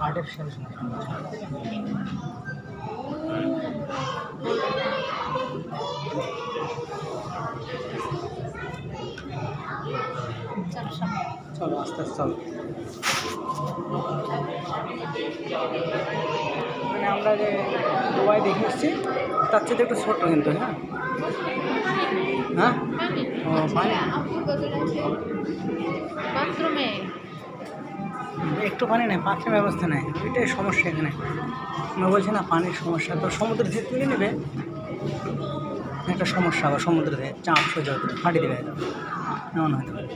Artificial चलो आस्ते आस्ते चलो মানে আমরা যে দুবাই দেখে এসেছি তার চেয়ে একটু ছোট কিন্তু হ্যাঁ হ্যাঁ ও পানি বাথরুমে একটু পানি নেই, পাত্রের ব্যবস্থা নেই, ওইটাই সমস্যা এখানে। আমরা বলছি না পানির সমস্যা, তো সমুদ্র থেকে তুলে নেবে একটা সমস্যা, আবার সমুদ্র থেকে চাপ সোজা হতে ফাটিয়ে দেবে, এমন হতে পারে।